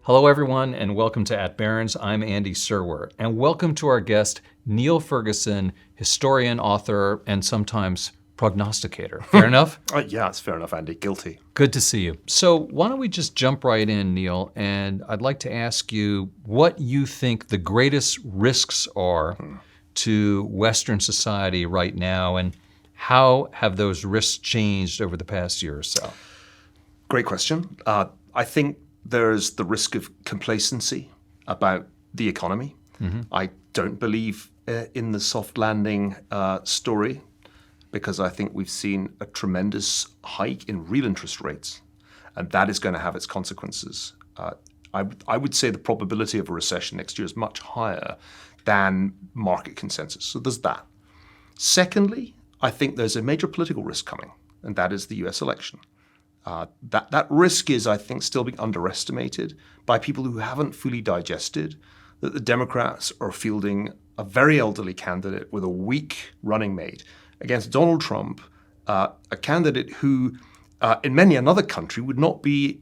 Hello, everyone, and welcome to At Barrons. I'm Andy Serwer, and welcome to our guest, Niall Ferguson, historian, author, and sometimes prognosticator. Fair enough? Yeah, it's fair enough, Andy. Guilty. Good to see you. So why don't we just jump right in, Niall, and I'd like to ask you what you think the greatest risks are to Western society right now, and how have those risks changed over the past year or so? Great question. I think there's the risk of complacency about the economy. I don't believe in the soft landing story because I think we've seen a tremendous hike in real interest rates, and that is going to have its consequences. I would say the probability of a recession next year is much higher than market consensus. So there's that. Secondly, I think there's a major political risk coming, and that is the US election. That risk is, I think, still being underestimated by people who haven't fully digested that the Democrats are fielding a very elderly candidate with a weak running mate against Donald Trump, a candidate who, in many another country, would not be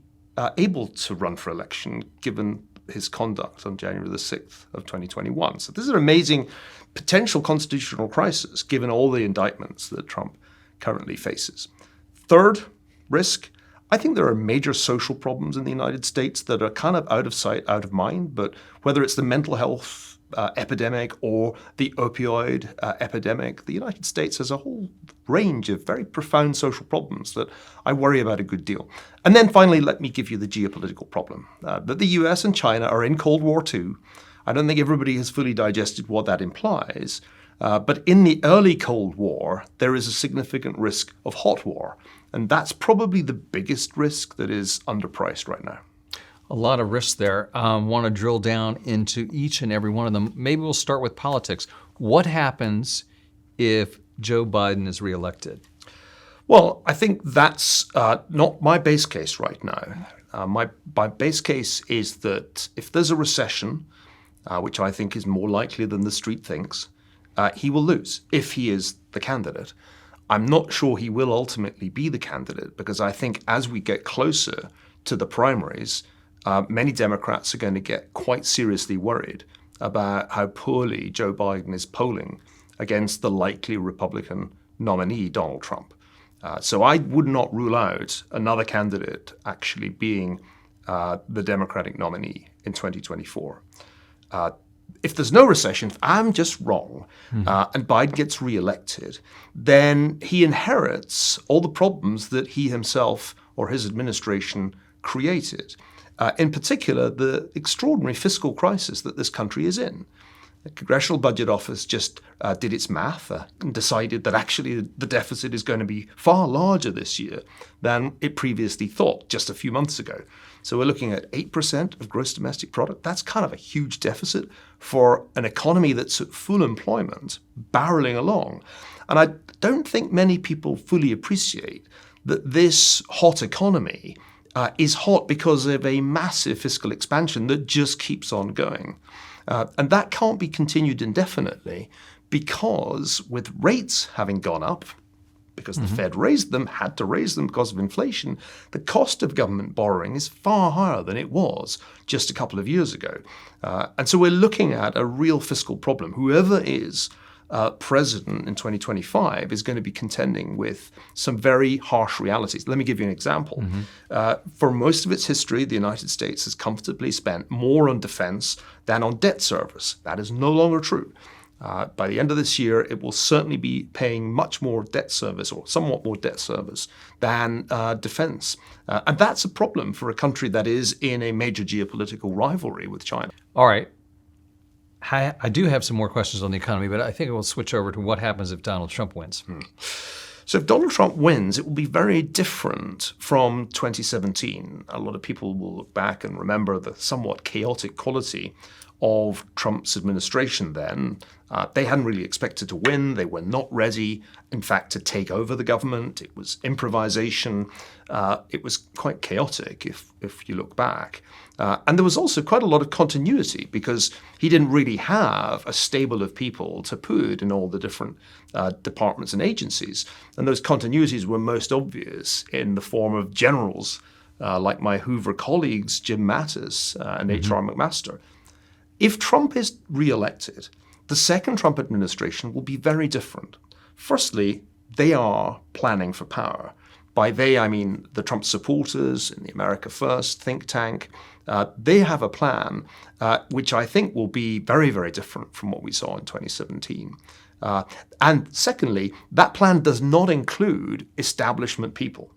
able to run for election given his conduct on January the 6th of 2021. So this is an amazing potential constitutional crisis given all the indictments that Trump currently faces. Third risk, I think there are major social problems in the United States that are kind of out of sight, out of mind, but whether it's the mental health epidemic or the opioid epidemic, the United States has a whole range of very profound social problems that I worry about a good deal. And then finally, let me give you the geopolitical problem. That the US and China are in Cold War II. I don't think everybody has fully digested what that implies. But in the early Cold War, there is a significant risk of hot war. And that's probably the biggest risk that is underpriced right now. A lot of risks there. Want to drill down into each and every one of them. Maybe we'll start with politics. What happens if Joe Biden is reelected? Well, I think that's not my base case right now. My base case is that if there's a recession, which I think is more likely than the street thinks, he will lose if he is the candidate. I'm not sure he will ultimately be the candidate because I think as we get closer to the primaries, many Democrats are going to get quite seriously worried about how poorly Joe Biden is polling against the likely Republican nominee, Donald Trump. So I would not rule out another candidate actually being the Democratic nominee in 2024. If there's no recession, if I'm just wrong, and Biden gets reelected, then he inherits all the problems that he himself or his administration created. In particular, the extraordinary fiscal crisis that this country is in. The Congressional Budget Office just did its math and decided that actually the deficit is going to be far larger this year than it previously thought just a few months ago. So we're looking at 8% of gross domestic product. That's kind of a huge deficit for an economy that's at full employment, barreling along. And I don't think many people fully appreciate that this hot economy is hot because of a massive fiscal expansion that just keeps on going. And that can't be continued indefinitely because with rates having gone up, because the Fed had to raise them because of inflation, the cost of government borrowing is far higher than it was just a couple of years ago. And so we're looking at a real fiscal problem. Whoever is president in 2025 is going to be contending with some very harsh realities. Let me give you an example. For most of its history, the United States has comfortably spent more on defense than on debt service. That is no longer true. By the end of this year, it will certainly be paying much more debt service or somewhat more debt service than defense. And that's a problem for a country that is in a major geopolitical rivalry with China. All right. I do have some more questions on the economy, but I think we'll switch over to what happens if Donald Trump wins. So if Donald Trump wins, it will be very different from 2017. A lot of people will look back and remember the somewhat chaotic quality of Trump's administration then. They hadn't really expected to win. They were not ready, in fact, to take over the government. It was improvisation. It was quite chaotic if you look back. And there was also quite a lot of continuity because he didn't really have a stable of people to put in all the different departments and agencies. And those continuities were most obvious in the form of generals like my Hoover colleagues, Jim Mattis and H.R. McMaster. If Trump is re-elected, the second Trump administration will be very different. Firstly, they are planning for power. By they, I mean the Trump supporters in the America First think tank. They have a plan which I think will be very, very different from what we saw in 2017. And secondly, that plan does not include establishment people.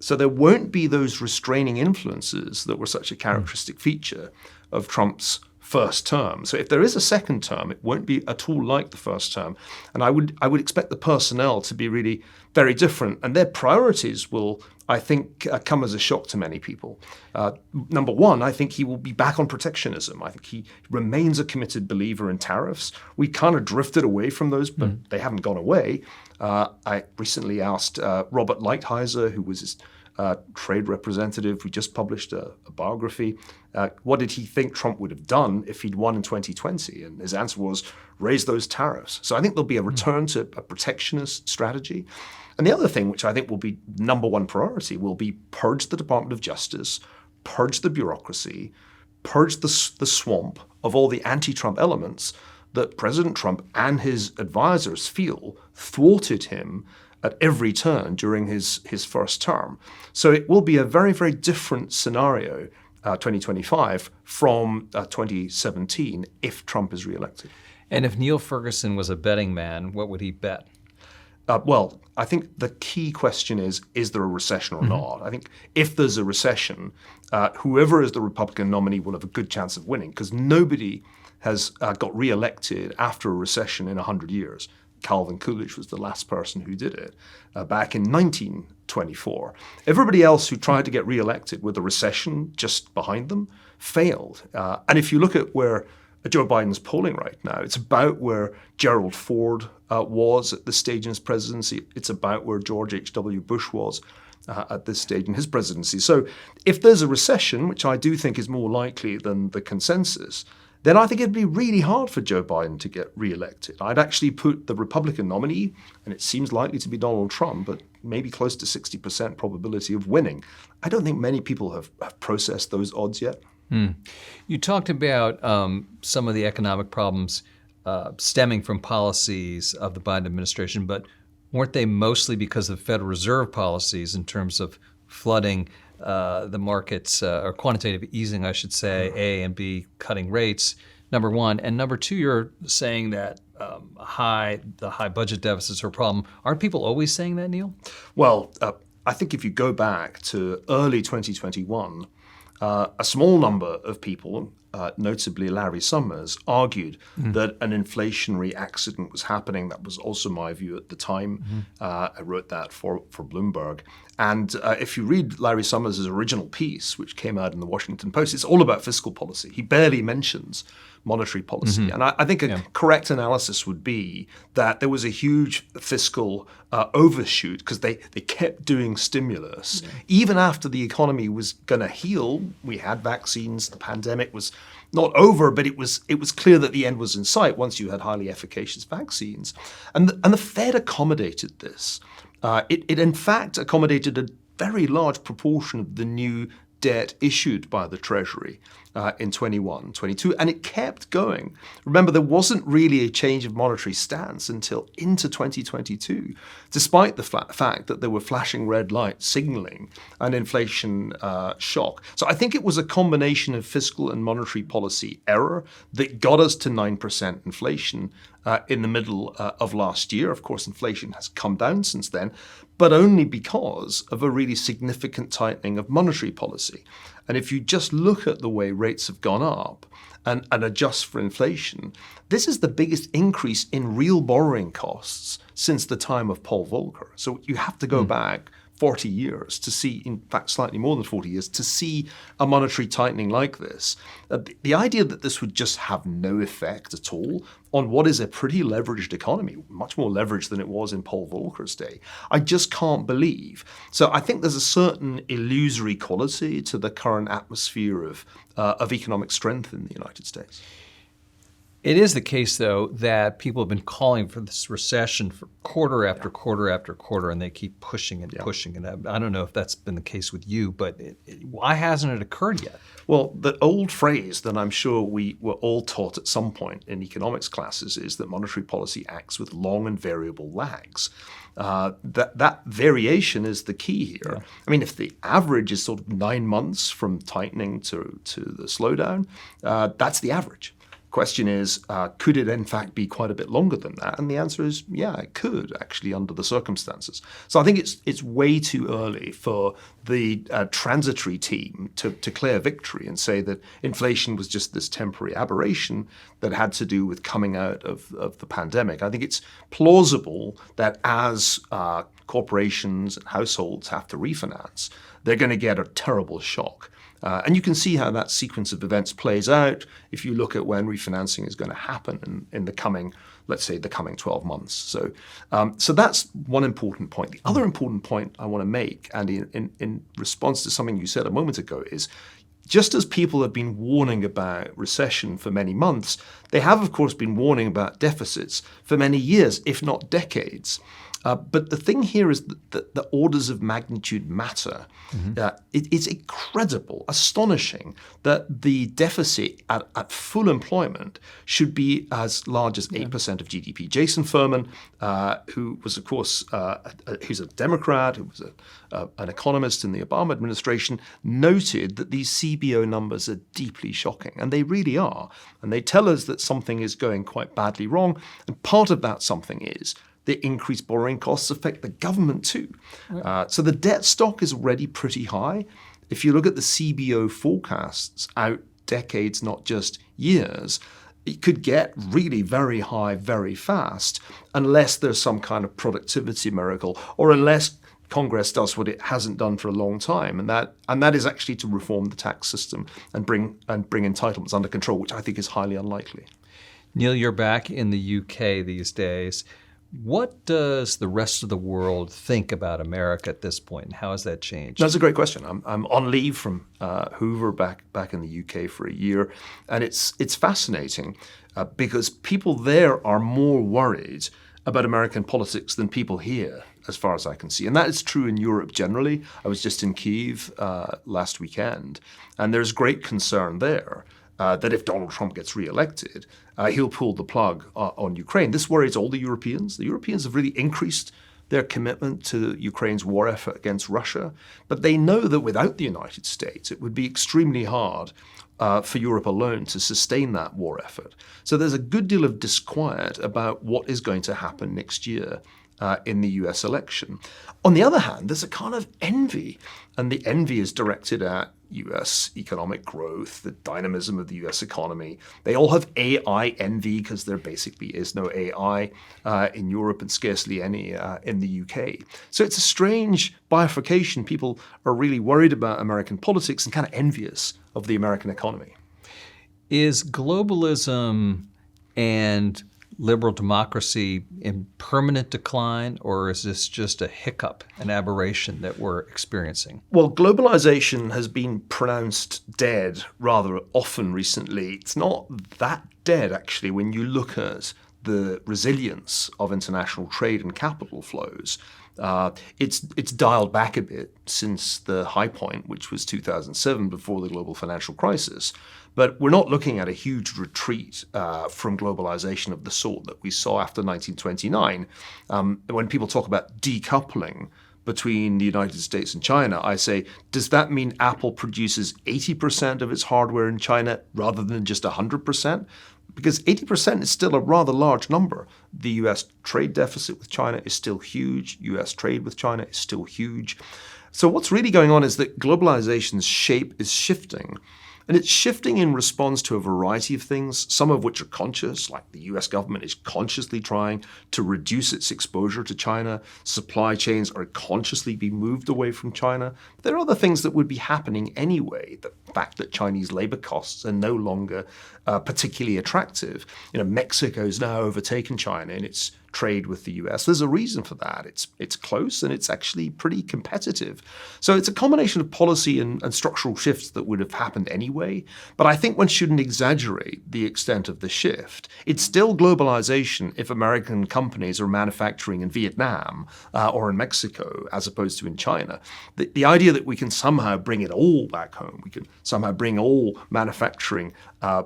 So there won't be those restraining influences that were such a characteristic feature of Trump's first term. So if there is a second term, it won't be at all like the first term. And I would expect the personnel to be really very different. And their priorities will, I think, come as a shock to many people. Number one, I think he will be back on protectionism. I think he remains a committed believer in tariffs. We kind of drifted away from those, but they haven't gone away. I recently asked Robert Lighthizer, who was his trade representative. We just published a biography. What did he think Trump would have done if he'd won in 2020? And his answer was, raise those tariffs. So I think there'll be a return to a protectionist strategy. And the other thing, which I think will be number one priority, will be purge the Department of Justice, purge the bureaucracy, purge the swamp of all the anti-Trump elements that President Trump and his advisors feel thwarted him at every turn during his first term. So it will be a very, very different scenario, 2025, from 2017 if Trump is reelected. And if Niall Ferguson was a betting man, what would he bet? Well, I think the key question is there a recession or not? I think if there's a recession, whoever is the Republican nominee will have a good chance of winning, because nobody has got reelected after a recession in 100 years. Calvin Coolidge was the last person who did it back in 1924. Everybody else who tried to get reelected with a recession just behind them failed. And if you look at where Joe Biden's polling right now, it's about where Gerald Ford was at this stage in his presidency. It's about where George H.W. Bush was at this stage in his presidency. So if there's a recession, which I do think is more likely than the consensus, then I think it'd be really hard for Joe Biden to get reelected. I'd actually put the Republican nominee, and it seems likely to be Donald Trump, but maybe close to 60% probability of winning. I don't think many people have processed those odds yet. You talked about some of the economic problems stemming from policies of the Biden administration, but weren't they mostly because of Federal Reserve policies in terms of flooding the markets, or quantitative easing, I should say, A, and B, cutting rates, number one. And number two, you're saying that the high budget deficits are a problem. Aren't people always saying that, Niall? Well, I think if you go back to early 2021, a small number of people, notably Larry Summers, argued that an inflationary accident was happening. That was also my view at the time. I wrote that for Bloomberg. And if you read Larry Summers' original piece, which came out in the Washington Post, it's all about fiscal policy. He barely mentions monetary policy. And I think a correct analysis would be that there was a huge fiscal overshoot because they kept doing stimulus. Even after the economy was going to heal, we had vaccines, the pandemic was not over, but it was clear that the end was in sight once you had highly efficacious vaccines. And the Fed accommodated this. It in fact accommodated a very large proportion of the new debt issued by the Treasury in 21, 22, and it kept going. Remember, there wasn't really a change of monetary stance until into 2022, despite the fact that there were flashing red lights signaling an inflation shock. So I think it was a combination of fiscal and monetary policy error that got us to 9% inflation in the middle of last year. Of course, inflation has come down since then, but only because of a really significant tightening of monetary policy. And if you just look at the way rates have gone up and adjust for inflation, this is the biggest increase in real borrowing costs since the time of Paul Volcker. So you have to go back 40 years to see, in fact, slightly more than 40 years, to see a monetary tightening like this. The idea that this would just have no effect at all on what is a pretty leveraged economy, much more leveraged than it was in Paul Volcker's day, I just can't believe. So I think there's a certain illusory quality to the current atmosphere of economic strength in the United States. It is the case, though, that people have been calling for this recession for quarter after quarter after quarter, and they keep pushing and pushing. And I don't know if that's been the case with you, but why hasn't it occurred yet? Well, the old phrase that I'm sure we were all taught at some point in economics classes is that monetary policy acts with long and variable lags. That variation is the key here. Yeah. I mean, if the average is sort of 9 months from tightening to the slowdown, that's the average. Question is, could it in fact be quite a bit longer than that? And the answer is, yeah, it could actually under the circumstances. So I think it's way too early for the transitory team to declare victory and say that inflation was just this temporary aberration that had to do with coming out of the pandemic. I think it's plausible that as corporations and households have to refinance, they're going to get a terrible shock. And you can see how that sequence of events plays out if you look at when refinancing is going to happen in the coming, let's say, the coming 12 months. So that's one important point. The other important point I want to make, Andy, in response to something you said a moment ago, is just as people have been warning about recession for many months, they have, of course, been warning about deficits for many years, if not decades. But the thing here is that the orders of magnitude matter. Mm-hmm. It's incredible, astonishing that the deficit at full employment should be as large as 8% of GDP. Jason Furman, who was, of course, who's a Democrat, who was an economist in the Obama administration, noted that these CBO numbers are deeply shocking, and they really are. And they tell us that something is going quite badly wrong, and part of that something is the increased borrowing costs affect the government too. Right. So the debt stock is already pretty high. If you look at the CBO forecasts out decades, not just years, it could get really very high very fast unless there's some kind of productivity miracle or unless Congress does what it hasn't done for a long time, and that is actually to reform the tax system and bring entitlements under control, which I think is highly unlikely. Neil, you're back in the UK these days. What does the rest of the world think about America at this point, and how has that changed? That's a great question. I'm on leave from Hoover back in the UK for a year, and it's fascinating because people there are more worried about American politics than people here, as far as I can see. And that is true in Europe generally. I was just in Kyiv last weekend, and there's great concern there that if Donald Trump gets reelected, he'll pull the plug on Ukraine. This worries all the Europeans. The Europeans have really increased their commitment to Ukraine's war effort against Russia, but they know that without the United States, it would be extremely hard for Europe alone to sustain that war effort. So there's a good deal of disquiet about what is going to happen next year in the US election. On the other hand, there's a kind of envy, and the envy is directed at US economic growth, the dynamism of the US economy. They all have AI envy because there basically is no AI in Europe and scarcely any in the UK. So it's a strange bifurcation. People are really worried about American politics and kind of envious of the American economy. Is globalism and liberal democracy in permanent decline, or is this just a hiccup, an aberration that we're experiencing? Well, globalization has been pronounced dead rather often recently. It's not that dead, actually, when you look at the resilience of international trade and capital flows. It's dialed back a bit since the high point, which was 2007, before the global financial crisis. But we're not looking at a huge retreat from globalization of the sort that we saw after 1929. When people talk about decoupling between the United States and China, I say, does that mean Apple produces 80% of its hardware in China rather than just 100%? Because 80% is still a rather large number. The US trade deficit with China is still huge. US trade with China is still huge. So what's really going on is that globalization's shape is shifting. And it's shifting in response to a variety of things, some of which are conscious, like the US government is consciously trying to reduce its exposure to China. Supply chains are consciously being moved away from China. But there are other things that would be happening anyway. The fact that Chinese labor costs are no longer particularly attractive. Mexico's now overtaken China in its trade with the US. There's a reason for that. It's close and it's actually pretty competitive. So it's a combination of policy and structural shifts that would have happened anyway. But I think one shouldn't exaggerate the extent of the shift. It's still globalization if American companies are manufacturing in Vietnam or in Mexico as opposed to in China. The idea that we can somehow bring it all back home, we can somehow bring all manufacturing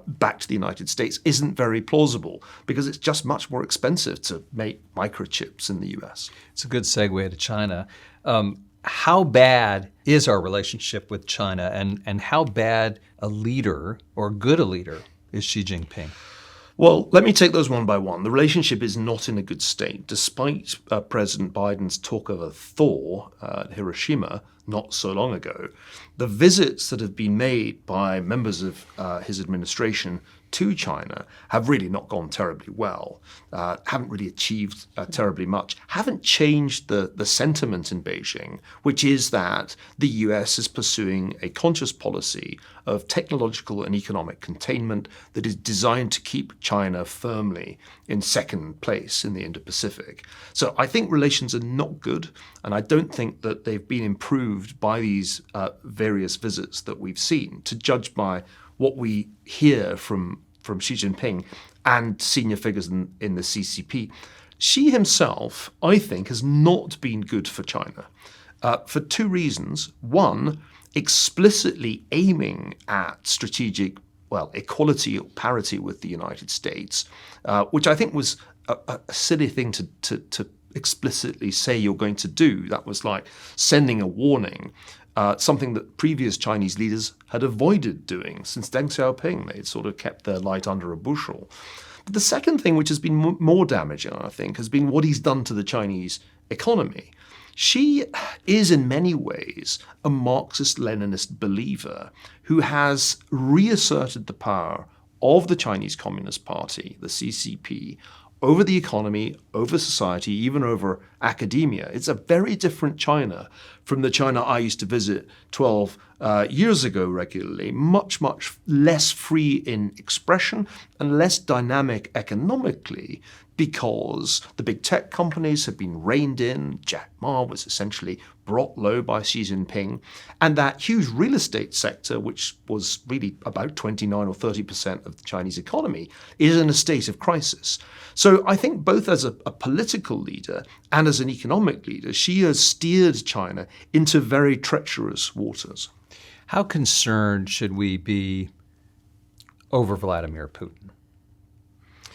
back to the United States isn't very plausible because it's just much more expensive to make microchips in the US. It's a good segue to China. How bad is our relationship with China, and how bad a leader or good a leader is Xi Jinping? Well, let me take those one by one. The relationship is not in a good state, despite President Biden's talk of a thaw at Hiroshima not so long ago. The visits that have been made by members of his administration to China have really not gone terribly well, haven't really achieved terribly much, haven't changed the sentiment in Beijing, which is that the US is pursuing a conscious policy of technological and economic containment that is designed to keep China firmly in second place in the Indo-Pacific. So I think relations are not good, and I don't think that they've been improved by these various visits that we've seen, to judge by what we hear from Xi Jinping and senior figures in the CCP. Xi himself, I think, has not been good for China for two reasons. One, explicitly aiming at strategic, equality or parity with the United States, which I think was a silly thing to explicitly say you're going to do. That was like sending a warning. Something that previous Chinese leaders had avoided doing since Deng Xiaoping. They'd sort of kept their light under a bushel. But the second thing, which has been more damaging, I think, has been what he's done to the Chinese economy. Xi is in many ways a Marxist-Leninist believer who has reasserted the power of the Chinese Communist Party, the CCP, over the economy, over society, even over academia. It's a very different China from the China I used to visit 12 years ago regularly, much, much less free in expression and less dynamic economically, because the big tech companies have been reined in. Jack Ma was essentially brought low by Xi Jinping. And that huge real estate sector, which was really about 29 or 30% of the Chinese economy, is in a state of crisis. So I think both as a political leader and as an economic leader, Xi has steered China into very treacherous waters. How concerned should we be over Vladimir Putin?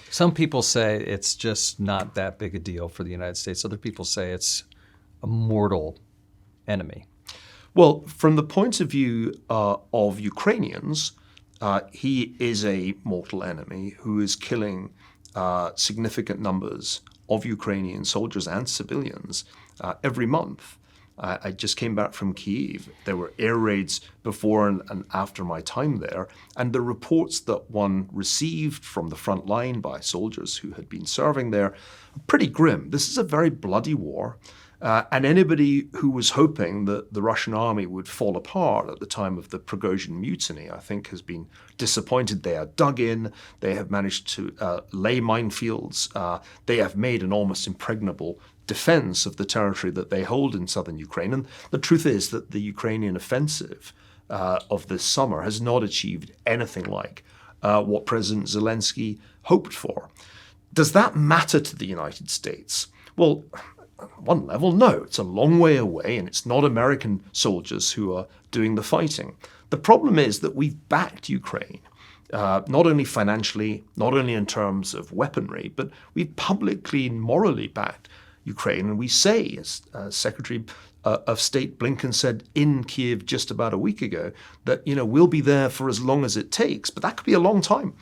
Some people say it's just not that big a deal for the United States. Other people say it's a mortal enemy. Well, from the point of view of Ukrainians, he is a mortal enemy who is killing significant numbers of Ukrainian soldiers and civilians every month. I just came back from Kyiv. There were air raids before and after my time there, and the reports that one received from the front line by soldiers who had been serving there are pretty grim. This is a very bloody war, and anybody who was hoping that the Russian army would fall apart at the time of the Prigozhin mutiny, I think, has been disappointed. They are dug in. They have managed to lay minefields. They have made an almost impregnable defense of the territory that they hold in southern Ukraine. And the truth is that the Ukrainian offensive of this summer has not achieved anything like what President Zelensky hoped for. Does that matter to the United States? Well, on one level, no. It's a long way away, and it's not American soldiers who are doing the fighting. The problem is that we've backed Ukraine, not only financially, not only in terms of weaponry, but we've publicly and morally backed Ukraine. And we say, as Secretary of State Blinken said in Kyiv just about a week ago, that we'll be there for as long as it takes. But that could be a long time.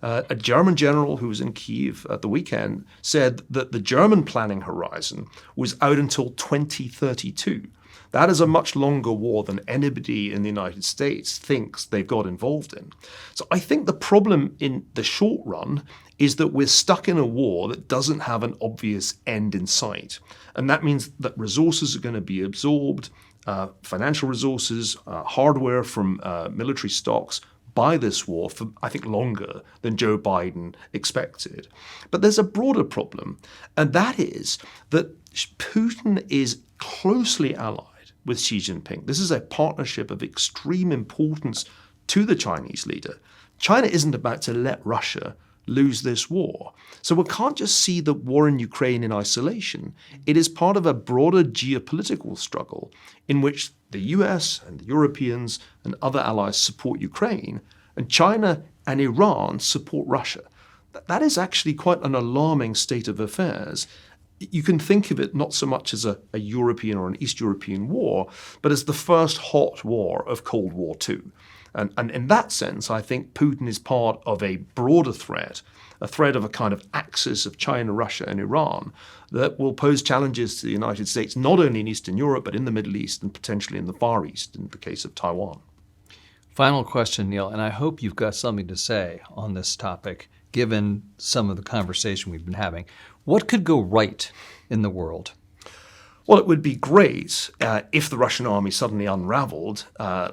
A German general who was in Kyiv at the weekend said that the German planning horizon was out until 2032. That is a much longer war than anybody in the United States thinks they've got involved in. So I think the problem in the short run is that we're stuck in a war that doesn't have an obvious end in sight. And that means that resources are going to be absorbed, financial resources, hardware from military stocks by this war for, I think, longer than Joe Biden expected. But there's a broader problem, and that is that Putin is closely allied with Xi Jinping. This is a partnership of extreme importance to the Chinese leader. China isn't about to let Russia lose this war. So we can't just see the war in Ukraine in isolation. It is part of a broader geopolitical struggle in which the US and the Europeans and other allies support Ukraine, and China and Iran support Russia. That is actually quite an alarming state of affairs. You can think of it not so much as a European or an East European war, but as the first hot war of Cold War II. And in that sense, I think Putin is part of a broader threat, a threat of a kind of axis of China, Russia, and Iran that will pose challenges to the United States, not only in Eastern Europe, but in the Middle East and potentially in the Far East, in the case of Taiwan. Final question, Niall, and I hope you've got something to say on this topic, given some of the conversation we've been having. What could go right in the world? Well, it would be great if the Russian army suddenly unraveled,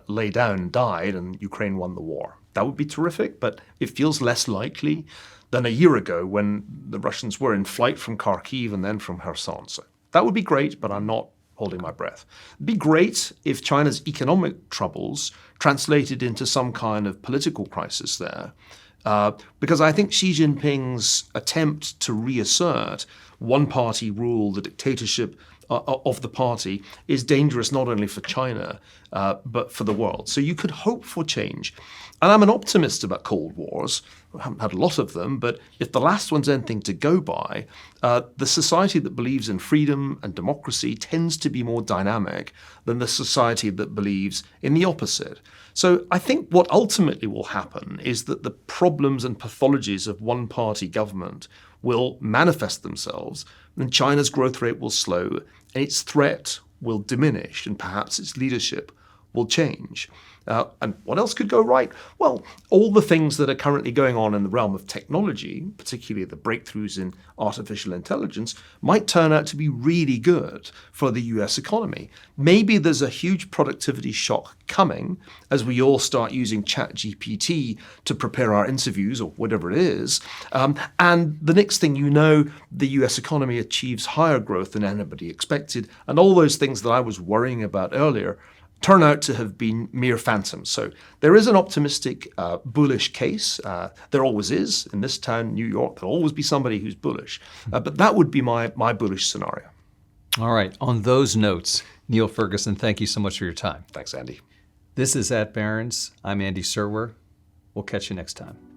lay down, died, and Ukraine won the war. That would be terrific, but it feels less likely than a year ago when the Russians were in flight from Kharkiv and then from Kherson. So that would be great, but I'm not holding my breath. It'd be great if China's economic troubles translated into some kind of political crisis there, because I think Xi Jinping's attempt to reassert one-party rule, the dictatorship of the party, is dangerous not only for China, but for the world. So you could hope for change. And I'm an optimist about Cold Wars. I haven't had a lot of them, but if the last one's anything to go by, the society that believes in freedom and democracy tends to be more dynamic than the society that believes in the opposite. So I think what ultimately will happen is that the problems and pathologies of one-party government will manifest themselves, and China's growth rate will slow, and its threat will diminish, and perhaps its leadership will change. And what else could go right? Well, all the things that are currently going on in the realm of technology, particularly the breakthroughs in artificial intelligence, might turn out to be really good for the US economy. Maybe there's a huge productivity shock coming as we all start using ChatGPT to prepare our interviews or whatever it is. And the next thing you know, the US economy achieves higher growth than anybody expected. And all those things that I was worrying about earlier turn out to have been mere phantoms. So there is an optimistic, bullish case. There always is. In this town, New York, there'll always be somebody who's bullish. But that would be my bullish scenario. All right. On those notes, Niall Ferguson, thank you so much for your time. Thanks, Andy. This is At Barrons. I'm Andy Serwer. We'll catch you next time.